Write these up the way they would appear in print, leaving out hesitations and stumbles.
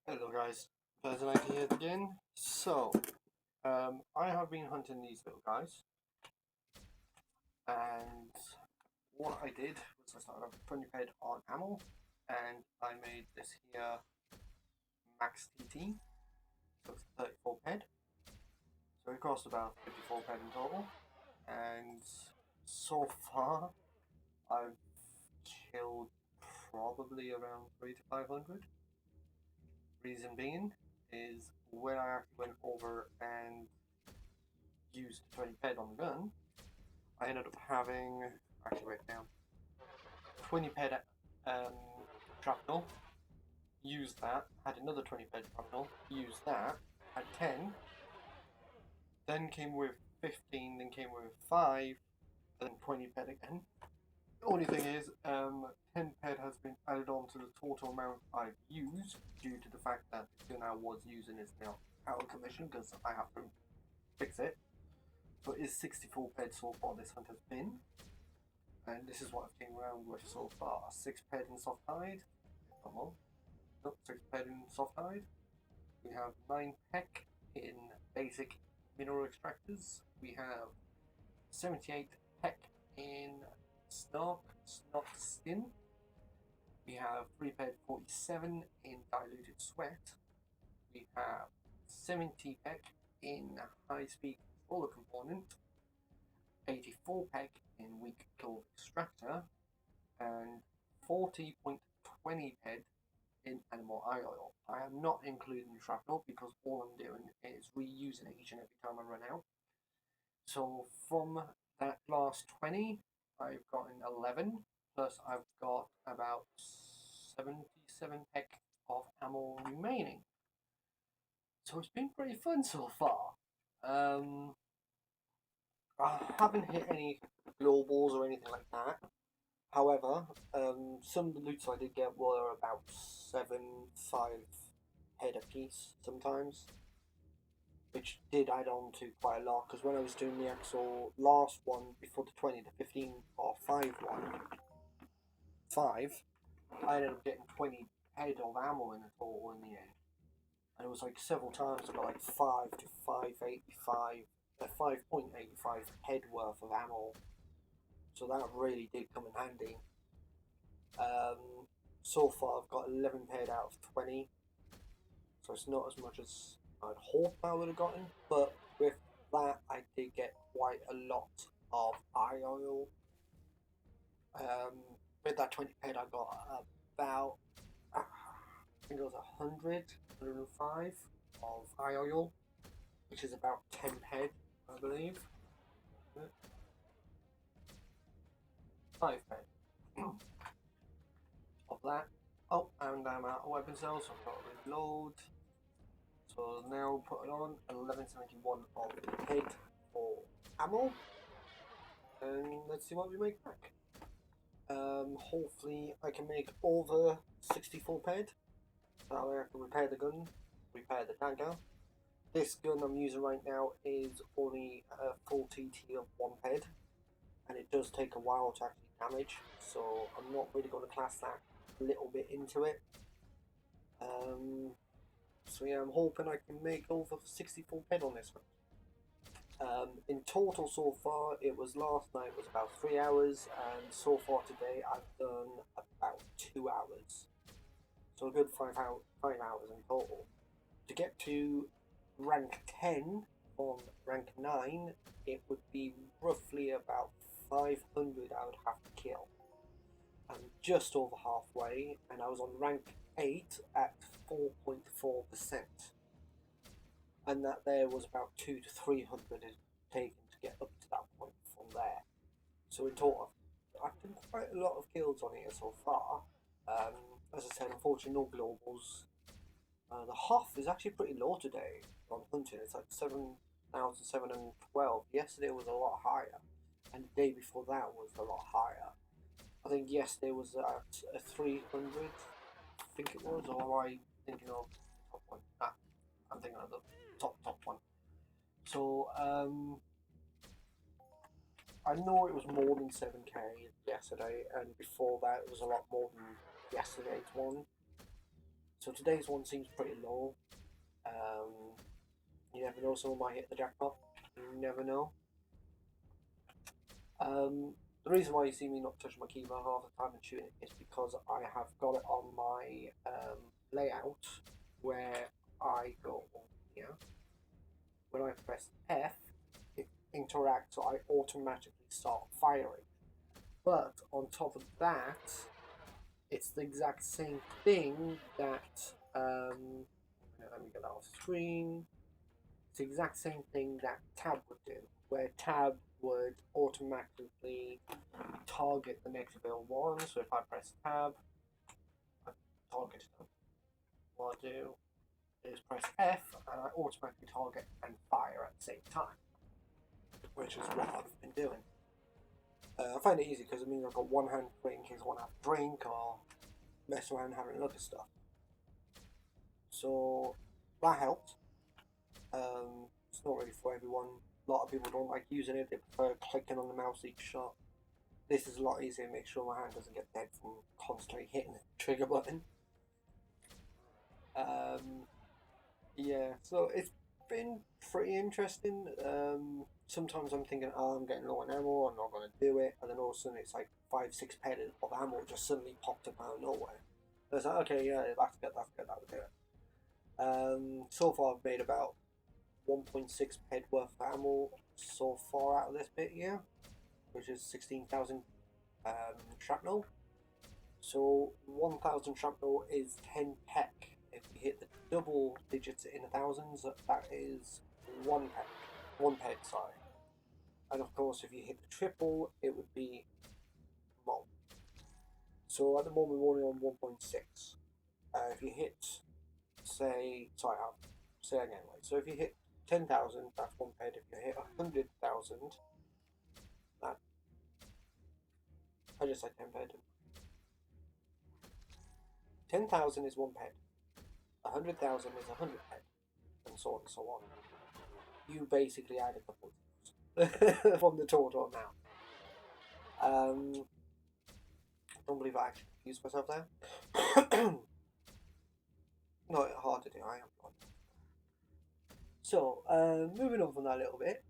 Hello guys, President here again. I have been hunting these little guys, and what I did was I started off 20 ped on ammo, and I made this here max TT, so it's 34 ped. So it cost about 54 ped in total, and so far I've killed probably around 3 to 500. Reason being is when I actually went over and used 20 ped on the gun, I ended up having, actually wait down, 20 ped um, shrapnel, used that, had another 20 ped shrapnel, used that, had 10, then came with 15, then came with 5, then 20 ped again. The only thing is, 10 ped has been added on to the total amount I've used due to the fact that the gun I was using is now out of commission because I have to fix it. So it's 64 ped so far this hunt has been. And this is what I've came around with so far. 6 ped in soft hide. Nope, 6 ped in soft hide. We have 9 peck in basic mineral extractors. We have 78 peck in Snarksnot skin. We have 3 ped 47 in diluted sweat. We have 70 peck in high speed controller component. 84 peg in weak clove extractor, and 40.20 ped in animal eye oil. I am not including shrapnel because all I'm doing is reusing it each and every time I run out. So from that last 20, I've gotten 11, plus I've got about 77 peg of ammo remaining. So it's been pretty fun so far. I haven't hit any globals or anything like that. However, some of the loots I did get were about 5 head a piece sometimes, which did add on to quite a lot. Because when I was doing the actual last one before the 20, the 15 or 5 one, 5, I ended up getting 20 head of ammo in a total in the end. And it was like several times I got like 5 to 585, 5.85 head worth of ammo. So that really did come in handy. So far I've got 11 paired out of 20, so it's not as much as I'd hoped I would have gotten, but with that I did get quite a lot of eye oil. With that 20 paired I got about, I think it was 105 of eye oil, which is about 10 ped, I believe. 5 ped of that. Oh, and I'm out of weapon cells, so I've got to reload. So now put it on 1171 of the head for ammo, and let's see what we make back. Hopefully I can make over 64 ped. That way I can repair the gun, repair the dagger. This gun I'm using right now is only a full TT of 1 ped, and it does take a while to actually damage, so I'm not really going to class that a little bit into it. So yeah, I'm hoping I can make over 64 ped on this one. In total so far, it was last night was about 3 hours, and so far today I've done about 2 hours. So a good 5 hours in total. To get to rank 10 from rank 9, it would be roughly about 500 I would have to kill. I'm just over halfway, and I was on rank 8 at 4.4%. And that there was about 200 to 300 taken to get up to that point from there. So in total, I've done quite a lot of kills on here so far. As I said, unfortunately no globals. The Hoff is actually pretty low today on hunting. It's like 7,712. Yesterday was a lot higher, and the day before that was a lot higher. I think yesterday was at 300, I think it was, or am I thinking of top one? Nah, I'm thinking of the top one. So I know it was more than 7k yesterday, and before that it was a lot more than yesterday's one. So today's one seems pretty low. You never know, someone might hit the jackpot. You never know. The reason why you see me not touching my keyboard half the time and shooting it is because I have got it on my layout where I go here. When I press F, it interacts, so I automatically start firing. But on top of that, it's the exact same thing that let me get that off the screen. It's the exact same thing that Tab would do, where Tab would automatically target the next build one. So if I press Tab, I target them. What I do is press F and I automatically target and fire at the same time, which is what I've been doing. I find it easy because it means I've got one hand free in case I want to have a drink or mess around having a look at stuff. So that helps. It's not really for everyone. A lot of people don't like using it, they prefer clicking on the mouse each shot. This is a lot easier to make sure my hand doesn't get dead from constantly hitting the trigger button. Yeah, so it's been pretty interesting. Sometimes I'm thinking, oh, I'm getting low on ammo, I'm not going to do it, and then all of a sudden it's like 5-6 ped of ammo just suddenly popped up out of nowhere. And it's like, okay, yeah, that's good, that would do it. So far I've made about 1.6 ped worth of ammo so far out of this bit here, which is 16,000 shrapnel. So 1,000 shrapnel is 10 peck. If you hit the double digits in the thousands, that is 1 peck. 1 peg, sorry. And of course, if you hit the triple, it would be more. So at the moment, we're only on 1.6. If you hit, say, sorry, I'll say again. Right? So if you hit 10,000, that's 1 peg. If you hit 100,000, that I just said 10 peg. 10,000 is 1 peg. 100,000 is 100 peg, and so on and so on. You basically added the points from the total amount. Don't believe I actually confused myself there. Not hard to do, I am not. So, moving on from that a little bit,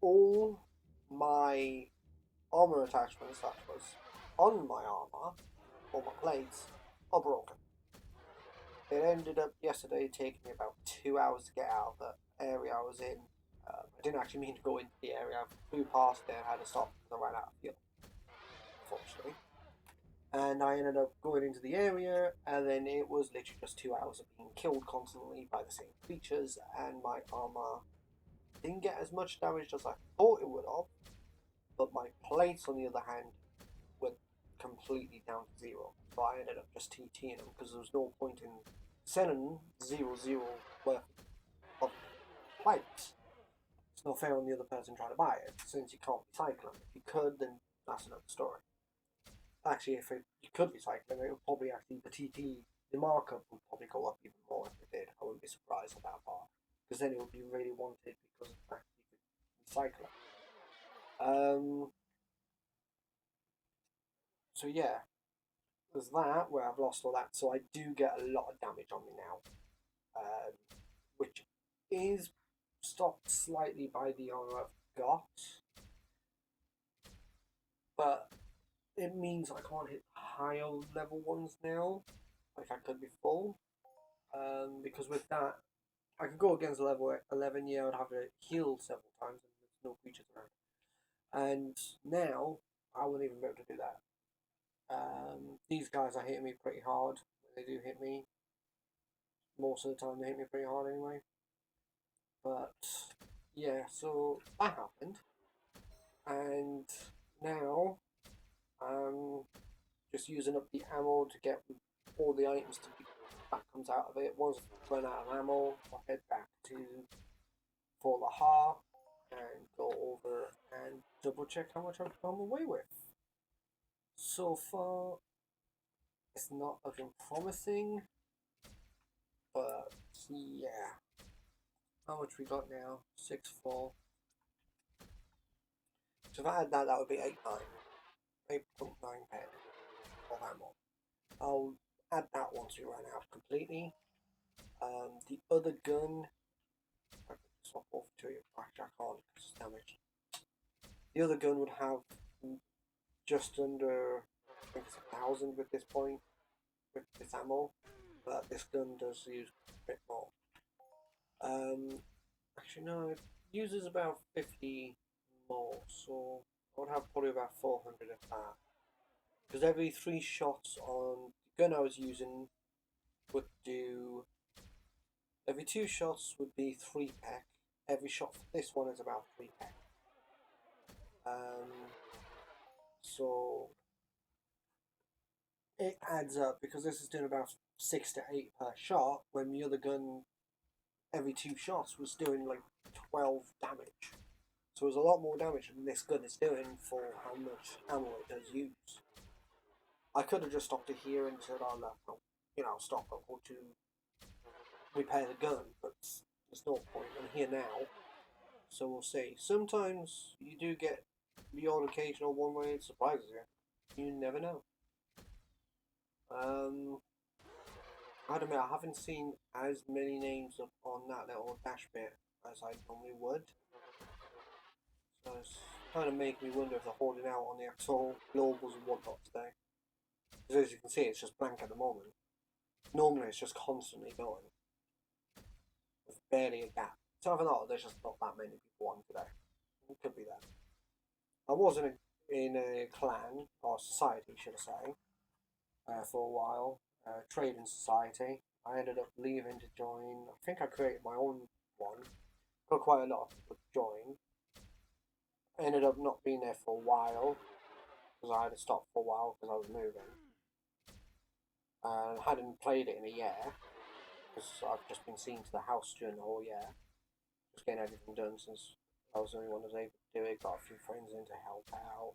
all my armor attachments that was on my armor, all my plates, are broken. It ended up yesterday taking me about 2 hours to get out of the area I was in. I didn't actually mean to go into the area. I flew past there, had to stop because I ran out of fuel, unfortunately. And I ended up going into the area, and then it was literally just 2 hours of being killed constantly by the same creatures, and my armor didn't get as much damage as I thought it would have, but my plates, on the other hand, went completely down to 0. So I ended up just TTing them because there was no point in sending 0 worth of plates. It's not fair on the other person trying to buy it, since you can't recycle them. If you could, then that's another story. Actually, if you could recycle them, it would probably actually, the markup would probably go up even more if it did. I wouldn't be surprised at that part, because then it would be really wanted because of the fact that you could recycle it. So yeah, there's that where I've lost all that, so I do get a lot of damage on me now, which is stopped slightly by the armor I've got, but it means I can't hit higher level ones now, like I could before, because with that, I could go against level 11, yeah, I'd have to heal several times and there's no creatures around, and now I wouldn't even be able to do that. These guys are hitting me pretty hard when they do hit me. Most of the time they hit me pretty hard anyway. But yeah, so that happened, and now I'm just using up the ammo to get all the items that comes out of it. Once I run out of ammo, I'll head back to Fort Lahar and go over and double check how much I've come away with. So far, it's not looking promising, but yeah. How much we got now? 6-4. So if I had that, that would be 8.9 ped of ammo. I'll add once we ran out completely. The other gun, I could swap off to you. Actually, I can't because it's damaged. The other gun would have just under, I think it's 1,000 with this point, with this ammo, but this gun does use a bit more. Actually no, it uses about 50 more, so I would have probably about 400 of that. Because every 3 shots on the gun I was using would do, every 2 shots would be 3 peck. Every shot for this one is about 3 peck. So it adds up because this is doing about 6 to 8 per shot, when the other gun every 2 shots was doing like 12 damage. So there's a lot more damage than this gun is doing for how much ammo it does use. I could have just stopped it here and said, oh no, stop it or to repair the gun, but there's no point. I'm here now, so we'll see. Sometimes you do get the odd occasional one where it surprises you. You never know. I don't know, I haven't seen as many names up on that little dash bit as I normally would. So it's kind of making me wonder if they're holding out on the actual globals and whatnot today. Because as you can see, it's just blank at the moment. Normally it's just constantly going. There's barely a gap. So I thought there's just not that many people on today. It could be that. I was in a clan, or society should I say, for a while. Trading society. I ended up leaving to join. I think I created my own one. Got quite a lot of people to join. I ended up not being there for a while because I had to stop for a while because I was moving. And hadn't played it in a year because I've just been seen to the house during the whole year. Just getting everything done since I was the only one that was able to do it. Got a few friends in to help out.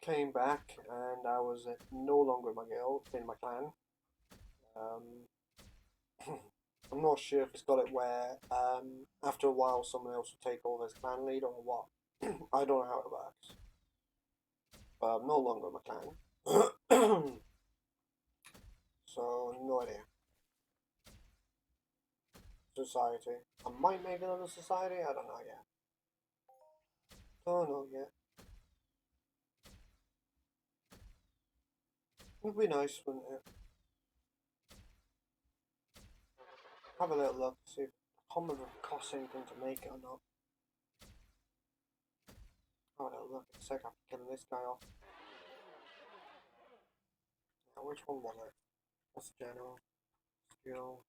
Came back and I was no longer my girl in my clan. I'm not sure if it's got it where after a while someone else will take over as clan leader or what. I don't know how it works. But I'm no longer my clan. So no idea. Society. I might make another society, I don't know yet. Don't know yet. Would be nice, wouldn't it? Have a little look, see if I can't remember if it costs anything to make it or not. Have a little look in a sec after killing this guy off. Now, which one was it? What's the general? Skill.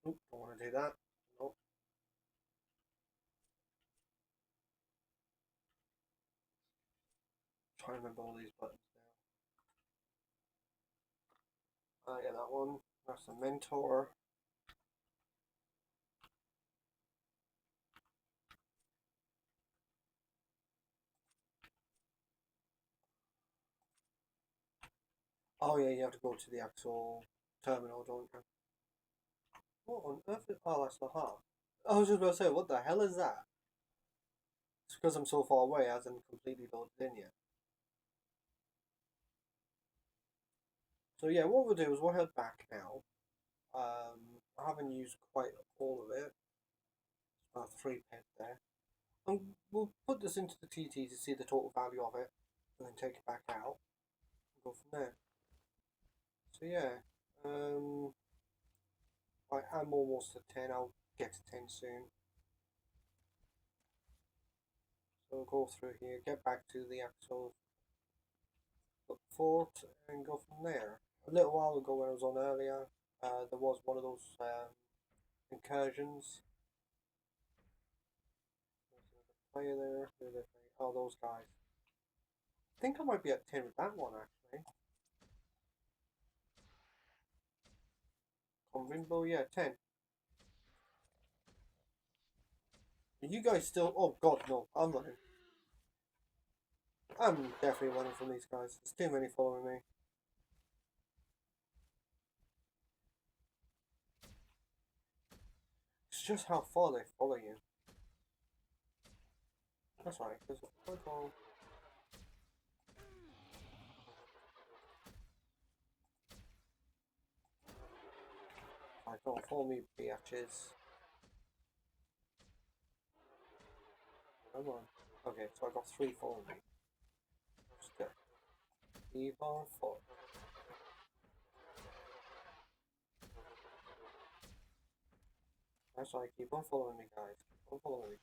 Oop, don't want to do that. Nope. Try and remember all these buttons now. Yeah, that one. That's the mentor. Oh yeah, you have to go to the actual terminal, don't you? What on earth is... Oh, that's the heart. I was just about to say, what the hell is that? It's because I'm so far away, it hasn't completely loaded in yet. So yeah, what we'll do is we'll head back now. I haven't used quite all of it. About 3 pence there. And we'll put this into the TT to see the total value of it, and then take it back out, and go from there. So yeah, I am almost at 10, I'll get to 10 soon. So we'll go through here, get back to the actual fort, and go from there. A little while ago when I was on earlier, there was one of those incursions. There's another player there. Oh, those guys. I think I might be at 10 with that one actually. Convinbo, yeah, 10. Are you guys still... Oh god, no, I'm running. I'm definitely running from these guys. There's too many following me. It's just how far they follow you. That's right, because Alright, don't follow me, biatches. Come on. Okay, so I got 3 following me. Just keep on following. That's right, keep on following me, guys. Keep on following me.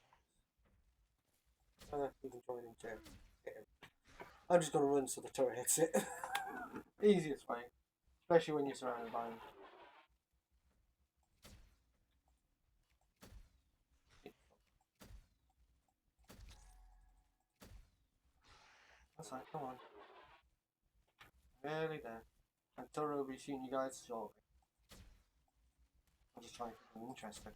You can join in too. I'm just gonna run so the turret hits it. Easiest way. Especially when you're surrounded by them. That's right, come on. Nearly there. And turret will be shooting you guys shortly. I'm just trying to keep them interested.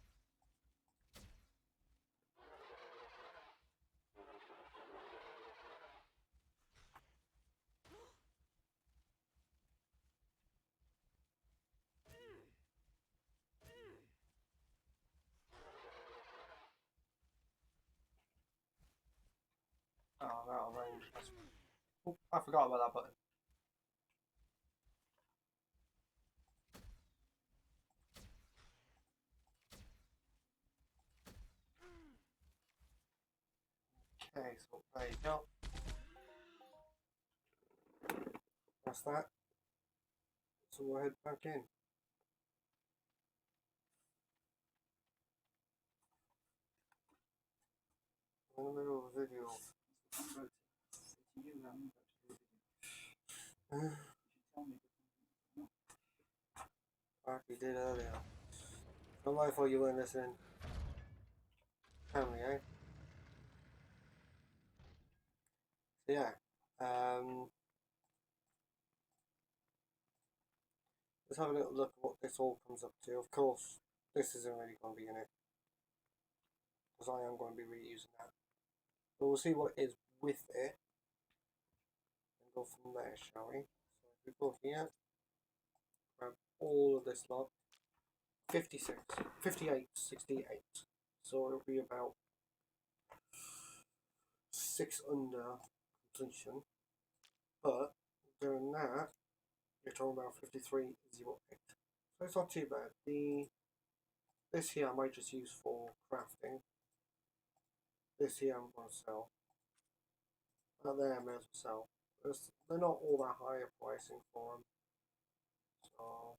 Oh, out of range. Oh, I forgot about that button. Okay, so there you go. That's that. So we'll head back in. In the middle of a video. Like we did earlier. Not my fault you weren't listening. Family, eh? So yeah. Let's have a little look at what this all comes up to. Of course, this isn't really going to be in it. Because I am going to be reusing that. But we'll see what it is with it. And go from there, shall we? So if we go here, grab all of this lot. 56, 58, 68. So it'll be about 6 under completion. But doing that, you're talking about 53.08. So it's not too bad. This here I might just use for crafting. This here I'm going to sell. That there I may as well sell. They're not all that high a pricing for them. So,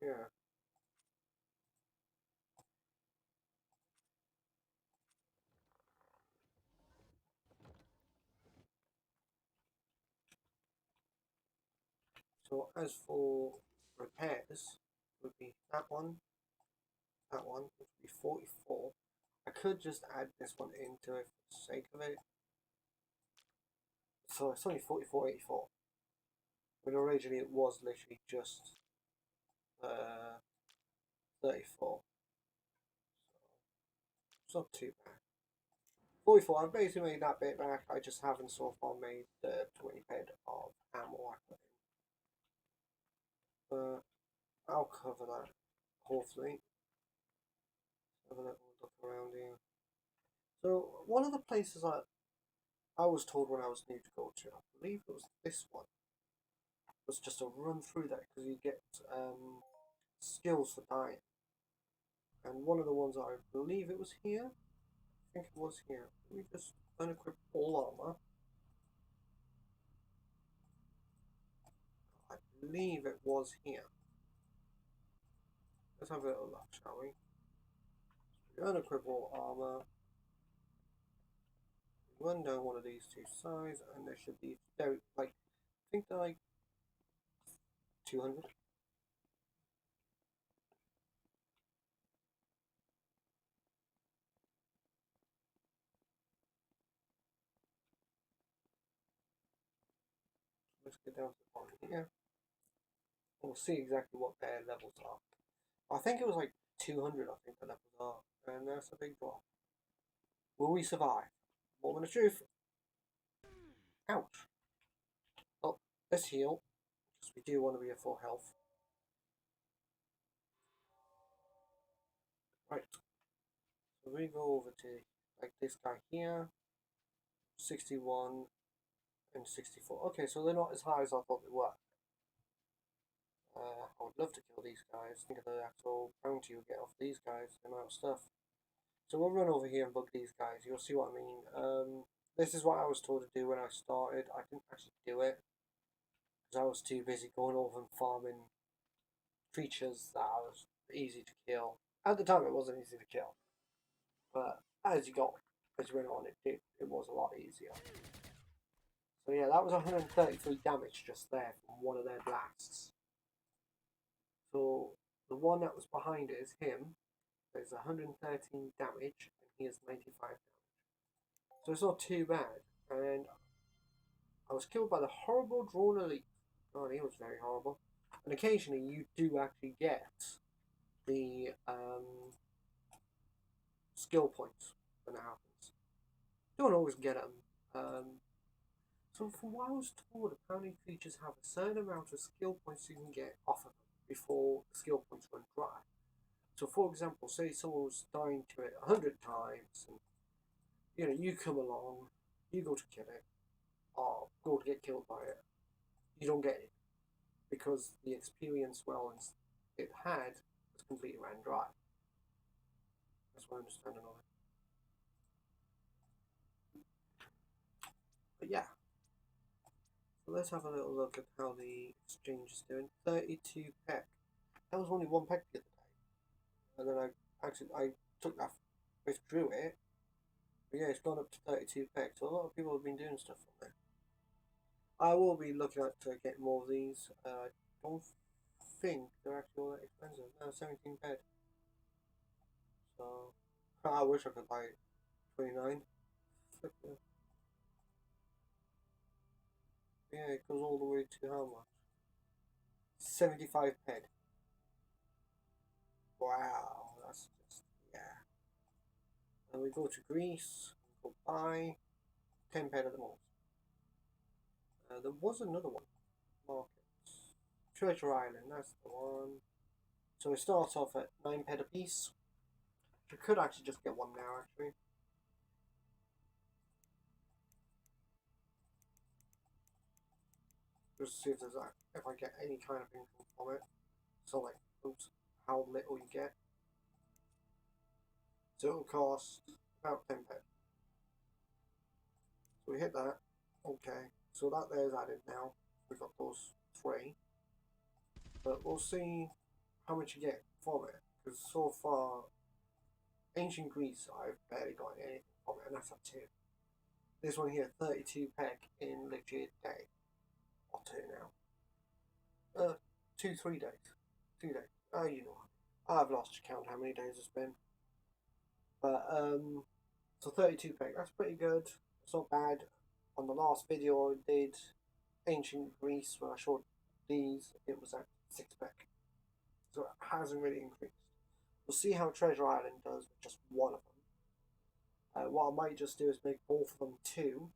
yeah. So as for repairs, would be that one, which would be 44. I could just add this one into it for the sake of it. So it's only 44.84. When originally it was literally just 34. So it's not too bad. 44, I've basically made that bit back. I just haven't so far made the 20 head of ammo I put in. I'll cover that, hopefully. Have a little look around here. So, one of the places I was told when I was new to go to, I believe it was this one, was just a run through that because you get skills for dying. And one of the ones I believe it was here. I think it was here. Let me just unequip all armor. I believe it was here. Let's have a little look, shall we? Unequip all armor. Run down one of these two sides, and there should be like I think they're like 200. Let's get down to the bottom here. We'll see exactly what their levels are. I think it was like 200, I think the levels are. And that's a big drop. Will we survive? Moment of truth. Ouch. Oh, let's heal. Because we do want to be at full health. Right. So we go over to like this guy here. 61 and 64. Okay, so they're not as high as I thought they were. I would love to kill these guys. Think of the actual bounty you get off these guys, the amount of stuff. So we'll run over here and bug these guys. You'll see what I mean. This is what I was told to do when I started. I didn't actually do it because I was too busy going over and farming creatures that was easy to kill. At the time, it wasn't easy to kill, but as you went on, it was a lot easier. So yeah, that was 133 damage just there from one of their blasts. So the one that was behind it is him. There's 113 damage, and he has 95 damage. So it's not too bad. And I was killed by the horrible drone elite. God, he was very horrible. And occasionally you do actually get the skill points when that happens. You don't always get them. So from what I was told, apparently creatures have a certain amount of skill points you can get off of them before the skill points run dry. So for example, say someone was dying to it 100 times, and you come along, you go to kill it, or go to get killed by it, you don't get it because the experience wellness it had was completely ran dry. That's my understanding of it. But yeah, so let's have a little look at how the exchange is doing. 32 peck. That was only one peck the other day, and then I took that, withdrew it. But yeah, it's gone up to 32 peck. So a lot of people have been doing stuff on there. I will be looking at getting more of these. I don't think they're actually all that expensive. No, 17 ped. So I wish I could buy 29. Yeah, it goes all the way to how much? 75 ped. Wow, that's just, yeah. And we go to Greece, go buy 10 ped at the most. There was another one. Markets. Treasure Island, that's the one. So it starts off at 9 ped a piece. You could actually just get one now, actually. Just see if there's if I get any kind of income from it. So like, oops, how little you get. So it'll cost about 10 ped. So we hit that. Okay, so that there's added now. We've got those 3. But we'll see how much you get from it. Because so far, Ancient Greece, I've barely got anything from it, and that's at 2. This one here, 32 peck in literally a day. Or 2 now. 2, 3 days. 2 days. You know. I've lost count how many days it's been. But, so 32 peck, that's pretty good. It's not bad. On the last video I did Ancient Greece, when I showed these, it was at 6 peck. So it hasn't really increased. We'll see how Treasure Island does with just one of them. What I might just do is make both of them 2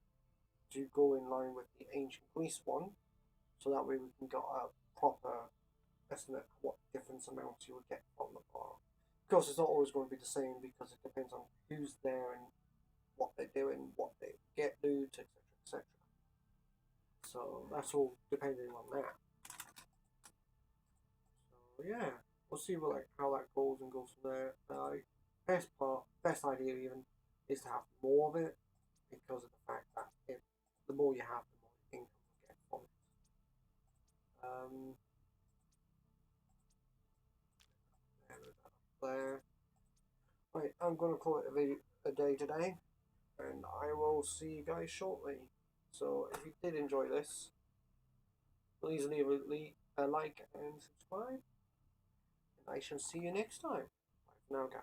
to go in line with the Ancient Greece one, so that way we can get a proper estimate of what different amounts you would get from the bar. Of course, it's not always going to be the same because it depends on who's there and what they're doing, what they get loot, etc., etc. So that's all depending on that. So yeah, we'll see how that goes and goes from there. Best idea even is to have more of it because of the fact that the more you have, the more income you get from it. There. Right, I'm going to call it a day today, and I will see you guys shortly. So if you did enjoy this, please leave a like and subscribe, and I shall see you next time. Bye for now, guys.